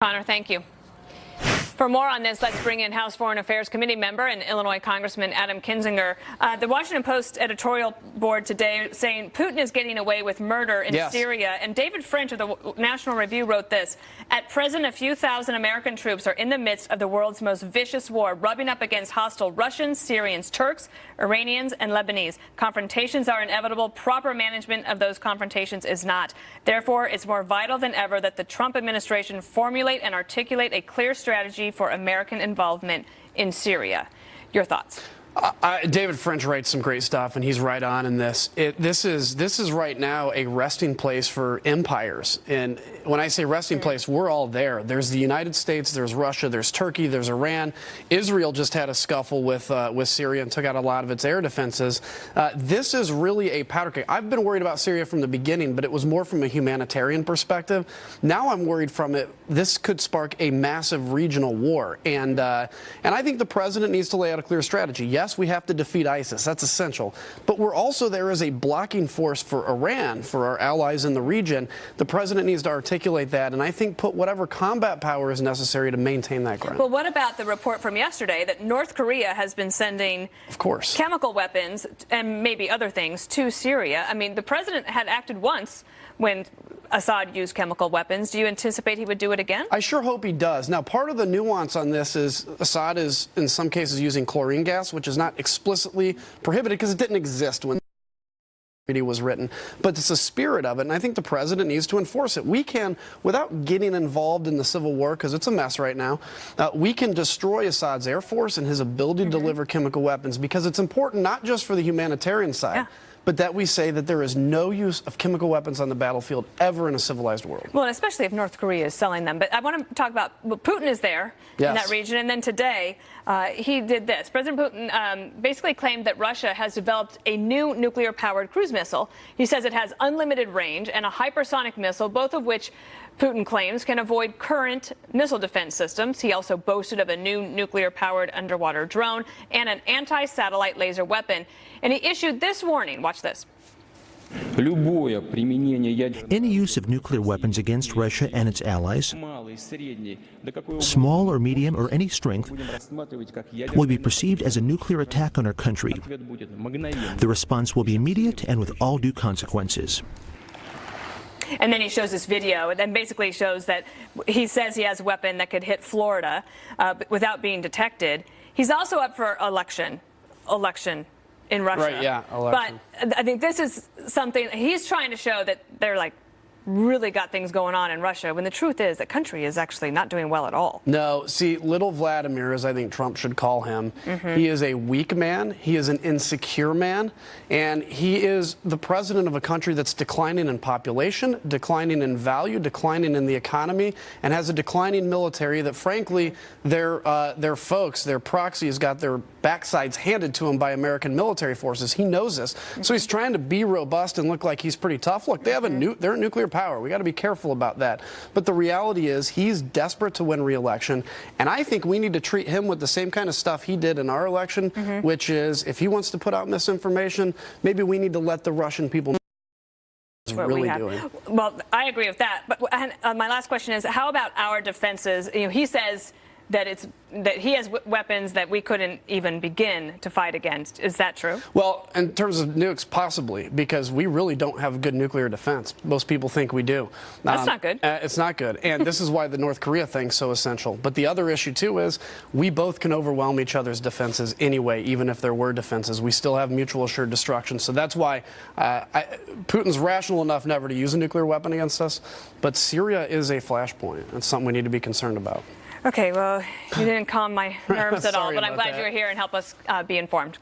Connor, thank you. For more on this, let's bring in House Foreign Affairs Committee member and Illinois Congressman Adam Kinzinger. The Washington Post editorial board today saying Putin is getting away with murder in Syria. And David French of the National Review wrote this: at present, a few thousand American troops are in the midst of the world's most vicious war, rubbing up against hostile Russians, Syrians, Turks, Iranians, and Lebanese. Confrontations are inevitable. Proper management of those confrontations is not. Therefore, it's more vital than ever that the Trump administration formulate and articulate a clear strategy for American involvement in Syria. Your thoughts? David French writes some great stuff, and he's right on in this. This is right now a resting place for empires. And when I say resting place, we're all there. There's the United States, there's Russia, there's Turkey, there's Iran. Israel just had a scuffle with Syria and took out a lot of its air defenses. This is really a powder keg. I've been worried about Syria from the beginning, but it was more from a humanitarian perspective. Now I'm worried from it. This could spark a massive regional war, and I think the president needs to lay out a clear strategy. Yes, we have to defeat ISIS. That's essential. But we're also there as a blocking force for Iran, for our allies in the region. The president needs to articulate that, and I think put whatever combat power is necessary to maintain that ground. Well, what about the report from yesterday that North Korea has been sending, of course, chemical weapons and maybe other things to Syria? I mean, the president had acted once when Assad used chemical weapons. Do you anticipate he would do it again? I sure hope he does. Now, part of the nuance on this is Assad is, in some cases, using chlorine gas, which is not explicitly prohibited because it didn't exist when the treaty was written. But it's the spirit of it, and I think the president needs to enforce it. We can, without getting involved in the civil war, because it's a mess right now, we can destroy Assad's air force and his ability to deliver chemical weapons, because it's important not just for the humanitarian side, but that we say that there is no use of chemical weapons on the battlefield ever in a civilized world. Well, and especially if North Korea is selling them. But I want to talk about, well, Putin is there in that region. And then today, he did this. President Putin basically claimed that Russia has developed a new nuclear-powered cruise missile. He says it has unlimited range and a hypersonic missile, both of which Putin claims can avoid current missile defense systems. He also boasted of a new nuclear-powered underwater drone and an anti-satellite laser weapon. And he issued this warning. Watch this. Any use of nuclear weapons against Russia and its allies, small or medium or any strength, will be perceived as a nuclear attack on our country. The response will be immediate and with all due consequences. And then he shows this video and then basically shows that he says he has a weapon that could hit Florida without being detected. He's also up for election in Russia. Right, yeah, election. But I think this is something he's trying to show that they're like really got things going on in Russia, when the truth is the country is actually not doing well at all. No, see, little Vladimir, as I think Trump should call him, he is a weak man, he is an insecure man, and he is the president of a country that's declining in population, declining in value, declining in the economy, and has a declining military that, frankly, their folks, their proxies, got their backsides handed to him by American military forces. He knows this. So he's trying to be robust and look like he's pretty tough. Look, they have they're a nuclear power. We got to be careful about that. But the reality is he's desperate to win re-election, and I think we need to treat him with the same kind of stuff he did in our election, which is if he wants to put out misinformation, maybe we need to let the Russian people know what he's really doing. Well, I agree with that. But my last question is, how about our defenses? You know, he says that he has weapons that we couldn't even begin to fight against. Is that true? Well, in terms of nukes, possibly, because we really don't have good nuclear defense. Most people think we do. That's not good. It's not good. And this is why the North Korea thing's so essential. But the other issue, too, is we both can overwhelm each other's defenses anyway, even if there were defenses. We still have mutual assured destruction. So that's why Putin's rational enough never to use a nuclear weapon against us. But Syria is a flashpoint. It's something we need to be concerned about. Okay, well, you didn't calm my nerves at all, but I'm glad you were here and help us be informed.